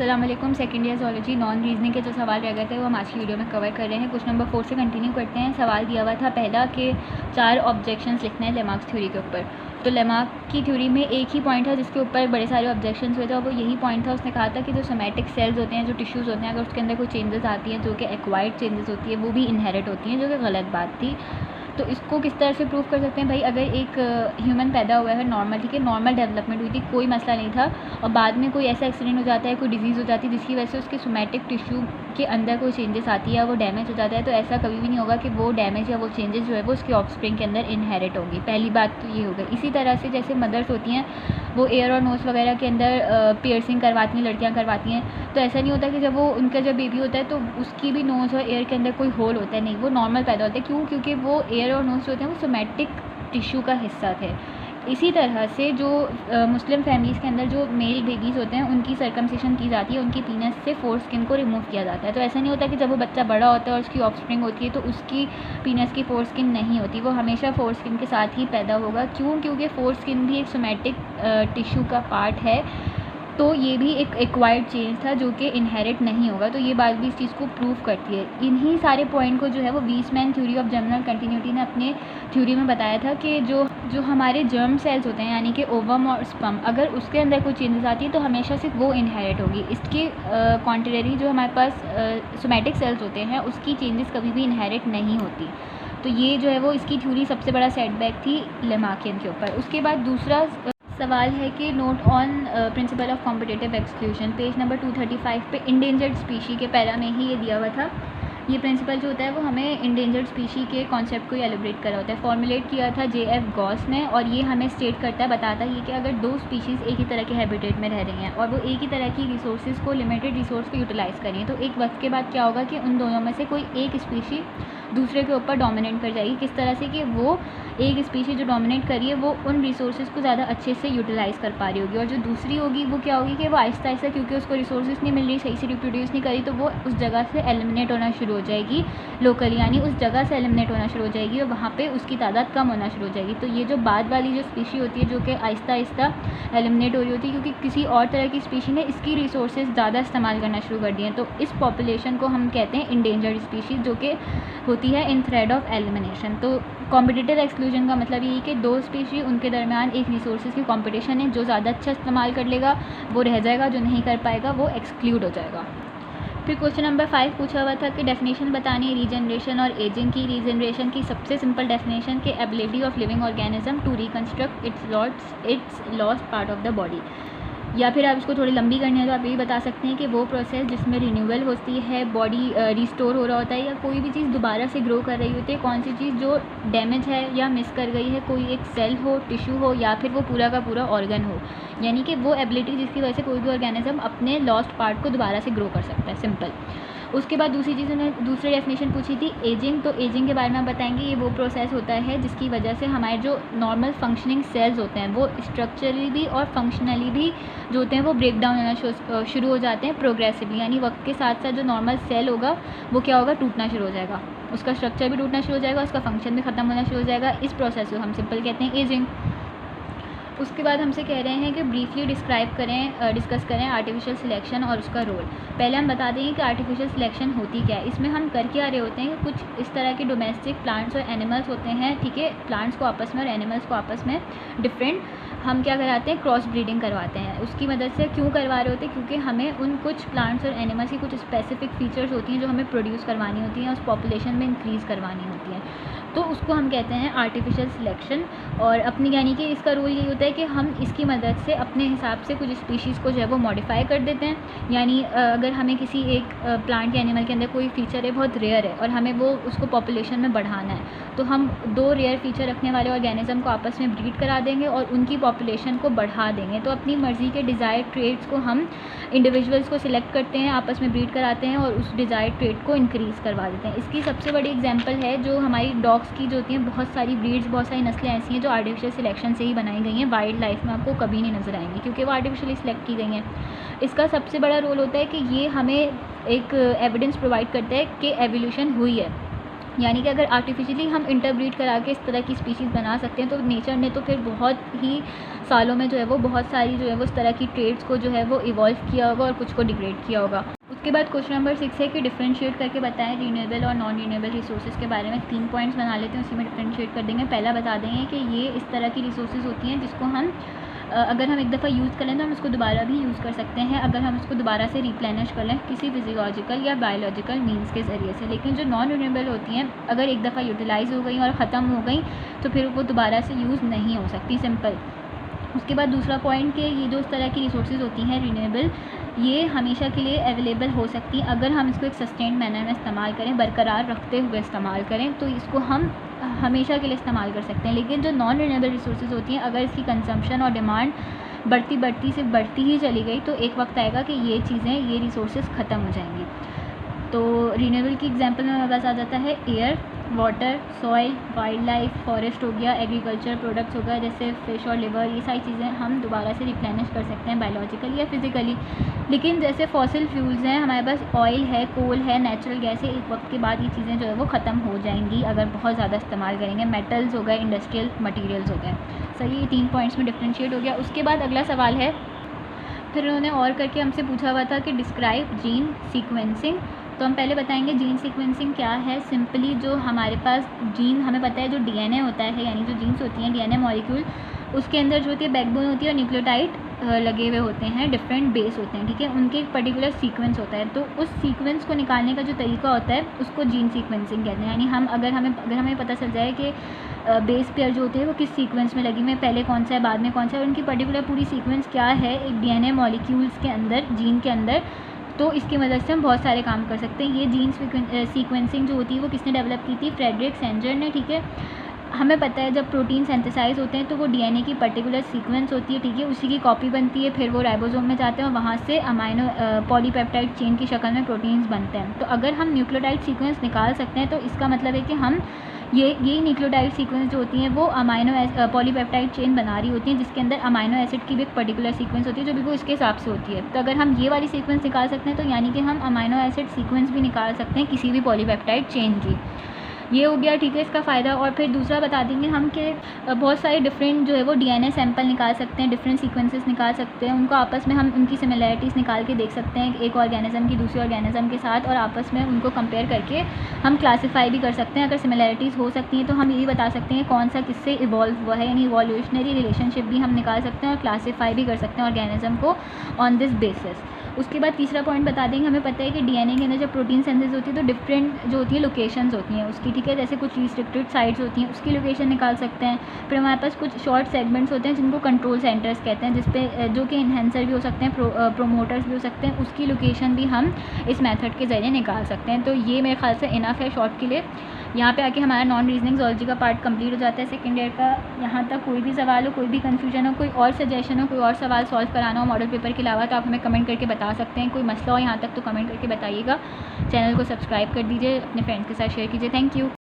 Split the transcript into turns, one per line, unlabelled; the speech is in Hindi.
अस्सलाम वालेकुम। Second year zoology non reasoning के जो सवाल रह गए थे वो हम आज की वीडियो में कवर कर रहे हैं। क्वेश्चन नंबर 4 से कंटिन्यू करते हैं। सवाल दिया हुआ था पहला कि 4 ऑब्जेक्शंस लिखने हैं लेमार्क थ्योरी के ऊपर। तो लेमार्क की थ्योरी में एक ही पॉइंट था जिसके ऊपर बड़े सारे ऑब्जेक्शंस हुए थे और वो यही पॉइंट था। उसने कहा था कि जो सोमैटिक सेल्स होते हैं, जो टिश्यूज़ होते हैं, अगर उसके अंदर कोई चेंजेस आती हैं जो कि एक्वायर्ड चेंजेस होती है वो भी इनहेरिट होती हैं, जो कि गलत बात थी। तो इसको किस तरह से प्रूव कर सकते हैं भाई? अगर एक ह्यूमन पैदा हुआ है नॉर्मल, ठीक है, नॉर्मल डेवलपमेंट हुई थी, कोई मसला नहीं था, और बाद में कोई ऐसा एक्सीडेंट हो जाता है, कोई डिजीज़ हो जाती है जिसकी वजह से उसके सोमैटिक टिश्यू के अंदर कोई चेंजेस आती है या वो डैमेज हो जाता है, तो ऐसा कभी भी नहीं होगा कि वो डैमेज या वो चेंजेस जो है वो उसकी ऑफस्प्रिंग के अंदर इनहेरिट होगी। पहली बात तो ये हो गई। इसी तरह से जैसे मदर्स होती हैं वो एयर और नोज़ वगैरह के अंदर पियर्सिंग करवाती हैं, लड़कियाँ करवाती हैं, तो ऐसा नहीं होता कि जब वो उनका जब बेबी होता है तो उसकी भी नोज़ और एयर के अंदर कोई होल होता है, नहीं, वो नॉर्मल पैदा होता है। क्यों? क्योंकि वो एयर और नोज़ जो होते हैं वो सोमैटिक टिश्यू का हिस्सा थे। इसी तरह से जो मुस्लिम फैमिलीज़ के अंदर जो मेल बेबीज़ होते हैं उनकी सर्कमसिशन की जाती है, उनकी पीनस से फोर स्किन को रिमूव किया जाता है। तो ऐसा नहीं होता कि जब वो बच्चा बड़ा होता है और उसकी ऑफस्प्रिंग होती है तो उसकी पीनस की फोर स्किन नहीं होती, वो हमेशा फोर स्किन के साथ ही पैदा होगा। क्यों? क्योंकि फोर स्किन भी एक सोमैटिक टिश्यू का पार्ट है, तो ये भी एक एक्वायर्ड चेंज था जो कि इनहेरिट नहीं होगा। तो ये बात भी इस चीज़ को प्रूव करती है। इन्हीं सारे पॉइंट को जो है वो Weismann theory of general continuity ने अपने थ्योरी में बताया था कि जो हमारे जर्म सेल्स होते हैं, यानी कि ओवम और स्पर्म, अगर उसके अंदर कोई चेंजेस आती है तो हमेशा सिर्फ वो इनहेरिट होगी। इसके कॉन्ट्रेरी जो हमारे पास सोमैटिक सेल्स होते हैं उसकी चेंजेस कभी भी इनहेरिट नहीं होती। तो ये जो है वो इसकी थ्योरी सबसे बड़ा सेटबैक थी लेमार्कियन के ऊपर। उसके बाद दूसरा सवाल है कि note on principle of competitive exclusion, page number 235 पे इंडेंजर्ड स्पीशी के पैरा में ही ये दिया हुआ था। ये प्रिंसिपल जो होता है वो हमें इंडेंजर्ड स्पीशी के कॉन्सेप्ट को एलिब्रेट करा होता है। फॉर्मुलेट किया था JF गॉस ने, और ये हमें स्टेट करता है, बताता है कि अगर दो स्पीशीज़ एक ही तरह के हैबिटेट में रह रही हैं और वो एक ही तरह की रिसोर्सेज को, लिमिटेड रिसोर्स को यूटिलाइज़ करें, तो एक वक्त के बाद क्या होगा कि उन दोनों में से कोई एक स्पीशी दूसरे के ऊपर डोमिनेट कर जाएगी। किस तरह से? कि वो एक स्पीशी जो डोमिनेट कर रही है वो उन रिसोर्सेज को ज़्यादा अच्छे से यूटिलाइज़ कर पा रही होगी, और जो दूसरी होगी वो क्या होगी कि वो आहिस्ता आहिस्ता, क्योंकि उसको रिसोर्सेज नहीं मिल रही, सही से रिप्रोड्यूस नहीं करी, तो वो उस जगह से एलिमिनेट होना शुरू हो जाएगी लोकली, यानी उस जगह से एलिमिनेट होना शुरू हो जाएगी और वहाँ पे उसकी तादाद कम होना शुरू हो जाएगी। तो ये जो बाद वाली जो स्पीशी होती है जो कि आहिस्ता आहिस्ता एलिमिनेट हो रही होती है क्योंकि किसी और तरह की स्पीशी ने इसकी रिसोर्सेज ज़्यादा इस्तेमाल करना शुरू कर दिए हैं, तो इस पॉपुलेशन को हम कहते हैं इंडेंजर्ड स्पीशीज़, जो कि होती है इन थ्रेड ऑफ एलिमिनेशन। तो कॉम्पिटिटिव एक्सक्लूजन का मतलब यही कि दो स्पीशी, उनके दरमियान एक रिसोर्सेज की कंपटीशन है, जो ज़्यादा अच्छा इस्तेमाल कर लेगा वो रह जाएगा, जो नहीं कर पाएगा वो एक्सक्लूड हो जाएगा। फिर क्वेश्चन नंबर 5 पूछा हुआ था कि डेफिनेशन बतानी रीजनरेशन और एजिंग की। रीजनरेशन की सबसे सिंपल डेफिनेशन के ability of living organism to reconstruct its lost part of the body, या फिर आप इसको थोड़ी लंबी करनी है तो आप यही बता सकते हैं कि वो प्रोसेस जिसमें रिन्यूअल होती है, बॉडी रिस्टोर हो रहा होता है, या कोई भी चीज़ दोबारा से ग्रो कर रही होती है। कौन सी चीज़ जो डैमेज है या मिस कर गई है, कोई एक सेल हो, टिश्यू हो, या फिर वो पूरा का पूरा ऑर्गन हो, यानी कि वो एबिलिटी जिसकी वजह से कोई भी ऑर्गेनिज्म अपने लॉस्ट पार्ट को दोबारा से ग्रो कर सकता है, सिंपल। उसके बाद दूसरी चीज़ उन्होंने दूसरी डेफिनेशन पूछी थी एजिंग। तो एजिंग के बारे में हम बताएंगे, ये वो प्रोसेस होता है जिसकी वजह से हमारे जो नॉर्मल फंक्शनिंग सेल्स होते हैं वो स्ट्रक्चरली भी और फंक्शनली भी जो होते हैं वो ब्रेक डाउन होना शुरू हो जाते हैं प्रोग्रेसिवली, यानी वक्त के साथ साथ जो नॉर्मल सेल होगा वो क्या होगा, टूटना शुरू हो जाएगा, उसका स्ट्रक्चर भी टूटना शुरू हो जाएगा, उसका फंक्शन भी ख़त्म होना शुरू हो जाएगा। इस प्रोसेस को हम सिंपल कहते हैं एजिंग। उसके बाद हमसे कह रहे हैं कि ब्रीफली डिस्कस करें आर्टिफिशियल सिलेक्शन और उसका रोल। पहले हम बता देंगे कि आर्टिफिशियल सिलेक्शन होती क्या है। इसमें हम कर क्या रहे होते हैं कि कुछ इस तरह के डोमेस्टिक प्लांट्स और एनिमल्स होते हैं, ठीक है, प्लांट्स को आपस में और एनिमल्स को आपस में डिफरेंट, हम क्या कराते हैं, क्रॉस ब्रीडिंग करवाते हैं। उसकी मदद से क्यों करवा रहे होते हैं? क्योंकि हमें उन कुछ प्लांट्स और एनिमल्स की कुछ स्पेसिफिक फीचर्स होती हैं जो हमें प्रोड्यूस करवानी होती हैं, उस पॉपुलेशन में इंक्रीज़ करवानी होती हैं, तो उसको हम कहते हैं आर्टिफिशियल सिलेक्शन। और अपनी, यानी कि इसका रोल यही होता है कि हम इसकी मदद से अपने हिसाब से कुछ स्पीशीज़ को जो है वो मॉडिफाई कर देते हैं। यानी अगर हमें किसी एक प्लांट या एनिमल के अंदर कोई फीचर है, बहुत रेयर है, और हमें वो उसको पॉपुलेशन में बढ़ाना है, तो हम दो रेयर फीचर रखने वाले ऑर्गेनिज्म को आपस में ब्रीड करा देंगे और उनकी पॉपुलेशन को बढ़ा देंगे। तो अपनी मर्ज़ी के डिज़ायर्ड ट्रेड्स को हम इंडिविजुअल्स को सिलेक्ट करते हैं, आपस में ब्रीड कराते हैं और उस डिज़ायर्ड ट्रेड को इंक्रीज़ करवा देते हैं। इसकी सबसे बड़ी एग्जांपल है जो हमारी डॉग्स की जो होती हैं, बहुत सारी ब्रीड्स, बहुत सारी नस्लें ऐसी हैं जो आर्टिफिशियल सिलेक्शन से ही बनाई गई हैं, वाइल्ड लाइफ में आपको कभी नहीं नज़र आएंगी क्योंकि वो आर्टिफिशियली सिलेक्ट की गई हैं। इसका सबसे बड़ा रोल होता है कि ये हमें एक एविडेंस प्रोवाइड करता है कि एवोल्यूशन हुई है, यानी कि अगर आर्टिफिशियली हम इंटरब्रीड करा के इस तरह की स्पीशीज़ बना सकते हैं तो नेचर ने तो फिर बहुत ही सालों में जो है वो बहुत सारी जो है वो इस तरह की ट्रेड्स को जो है वो इवॉल्व किया होगा और कुछ को डिग्रेड किया होगा। उसके बाद क्वेश्चन नंबर 6 है कि डिफरेंशिएट करके बताएं रीन्यूएबल और नॉन रीन्यूएबल रिसोर्सेज के बारे में। 3 पॉइंट्स बना लेते हैं, उसी में डिफरेंशिएट कर देंगे। पहला बता देंगे कि ये इस तरह की रिसोर्सेज होती हैं जिसको हम अगर हम एक दफ़ा यूज़ कर लें तो हम उसको दोबारा भी यूज़ कर सकते हैं, अगर हम उसको दोबारा से रिप्लेनिश कर लें किसी फिजियोलॉजिकल या बायोलॉजिकल मीन्स के ज़रिए से। लेकिन जो नॉन रिन्यूएबल होती हैं अगर एक दफ़ा यूटिलाइज़ हो गई और ख़त्म हो गई तो फिर वो दोबारा से यूज़ नहीं हो सकती, सिंपल। उसके बाद दूसरा पॉइंट कि ये जो इस तरह की रिसोर्सेज होती हैं रीन्यूएबल, ये हमेशा के लिए अवेलेबल हो सकती हैं अगर हम इसको एक सस्टेन्ड मैनर में इस्तेमाल करें, बरकरार रखते हुए इस्तेमाल करें, तो इसको हम हमेशा के लिए इस्तेमाल कर सकते हैं। लेकिन जो नॉन रीन्यूएबल रिसोर्सेज होती हैं अगर इसकी कंजम्पशन और डिमांड बढ़ती सिर्फ बढ़ती ही चली गई तो एक वक्त आएगा कि ये चीज़ें, ये रिसोर्सेज ख़त्म हो जाएंगी। तो रीन्यूएबल की एग्जांपल में हमारे पास आ जाता है air, water, soil, wild life, forest हो गया, एग्रीकल्चर प्रोडक्ट्स हो गया जैसे फ़िश और लिवर, ये सारी चीज़ें हम दोबारा से रिप्लेनिश कर सकते हैं बायोलॉजिकली या फिज़िकली। लेकिन जैसे फॉसिल फ्यूल्स हैं, हमारे पास ऑयल है, कोल है, नेचुरल गैस है, एक वक्त के बाद ये चीज़ें जो है वो ख़त्म हो जाएंगी अगर बहुत ज़्यादा इस्तेमाल करेंगे। मेटल्स हो गए, इंडस्ट्रियल मटीरियल्स हो गए। सही, ये 3 पॉइंट्स में डिफ्रेंशिएट हो गया। उसके बाद अगला सवाल है, फिर उन्होंने और करके हमसे पूछा हुआ था कि डिस्क्राइब जीन सीक्वेंसिंग। तो हम पहले बताएंगे जीन सीक्वेंसिंग क्या है। सिंपली जो हमारे पास जीन, हमें पता है जो डीएनए होता है, यानी जो जीन्स होती हैं, डीएनए मॉलिक्यूल, उसके अंदर जो होती है बैकबोन होती है और न्यूक्लियोटाइड लगे हुए होते हैं, डिफरेंट बेस होते हैं, ठीक है। उनके एक पर्टिकुलर सीक्वेंस होता है, तो उस सीक्वेंस को निकालने का जो तरीका होता है उसको जीन सीक्वेंसिंग कहते हैं। यानी अगर हमें पता चल जाए कि बेस पेयर जो होते हैं वो किस सीक्वेंस में लगी हुई है, पहले कौन सा है बाद में कौन सा है, और उनकी पर्टिकुलर पूरी सीक्वेंस क्या है एक डीएनए मॉलिक्यूल्स के अंदर, जीन के अंदर, तो इसकी मदद से हम बहुत सारे काम कर सकते हैं। ये जीन सीक्वेंसिंग जो होती है वो किसने डेवलप की थी? फ्रेडरिक सेंजर ने, ठीक है। हमें पता है जब प्रोटीन सिंथेसाइज होते हैं तो वो डीएनए की पर्टिकुलर सीक्वेंस होती है, ठीक है, उसी की कॉपी बनती है, फिर वो राइबोसोम में जाते हैं और वहाँ से अमाइनो पॉलीपेप्टाइड चेन की शक्ल में प्रोटीन्स बनते हैं। तो अगर हम न्यूक्लियोटाइड सीक्वेंस निकाल सकते हैं तो इसका मतलब है कि हम यही न्यूक्लियोटाइड सीक्वेंस जो होती हैं वो अमाइनो पॉलीपेप्टाइड चेन बना रही होती हैं, जिसके अंदर अमाइनो एसिड की भी एक पर्टिकुलर सीक्वेंस होती है जो बिल्कुल इसके हिसाब से होती है। तो अगर हम ये वाली सीक्वेंस निकाल सकते हैं तो यानी कि हम अमाइनो एसिड सीक्वेंस भी निकाल सकते हैं किसी भी पॉलीपेप्टाइड चेन की। ये हो गया, ठीक है, इसका फ़ायदा। और फिर दूसरा बता देंगे हम कि बहुत सारे डिफरेंट जो है वो डीएनए सैंपल निकाल सकते हैं, डिफरेंट सीक्वेंसेस निकाल सकते हैं, उनको आपस में हम उनकी सिमिलैरिटीज़ निकाल के देख सकते हैं एक ऑर्गेनिज्म की दूसरे ऑर्गेनिज्म के साथ, और आपस में उनको कंपेयर करके हम क्लासीफाई भी कर सकते हैं। अगर सिमिलैरिटीज़ हो सकती हैं तो हम ये भी बता सकते हैं कौन सा किससे इवॉल्व हुआ है, यानी इवोल्यूशनरी रिलेशनशिप भी हम निकाल सकते हैं और क्लासीफाई भी कर सकते हैं ऑर्गेनिज्म को ऑन दिस बेसिस। उसके बाद तीसरा पॉइंट बता देंगे, हमें पता है कि डीएनए के अंदर जब प्रोटीन सिंथेसिस होती है तो डिफरेंट जो होती है लोकेशंस होती हैं उसकी, ठीक है, जैसे कुछ रिस्ट्रिक्टेड साइट्स होती हैं उसकी लोकेशन निकाल सकते हैं। फिर हमारे पास कुछ शॉर्ट सेगमेंट्स होते हैं जिनको कंट्रोल सेंटर्स कहते हैं, जिसपे जो कि इन्हेंसर भी हो सकते हैं, प्रोमोटर्स भी हो सकते हैं, उसकी लोकेशन भी हम इस मेथड के ज़रिए निकाल सकते हैं। तो ये मेरे ख्याल से इनफ है शॉर्ट के लिए। यहाँ पे आके हमारा नॉन रीजनिंग ज़ूलॉजी का पार्ट कंप्लीट हो जाता है सेकेंड ईयर का। यहाँ तक कोई भी सवाल हो, कोई भी कन्फ्यूजन हो, कोई और सजेशन हो, कोई और सवाल सॉल्व कराना हो मॉडल पेपर के अलावा, तो आप हमें कमेंट करके बता सकते हैं। कोई मसला हो यहाँ तक तो कमेंट करके बताइएगा। चैनल को सब्सक्राइब कर दीजिए, अपने फ्रेंड्स के साथ शेयर कीजिए। Thank you.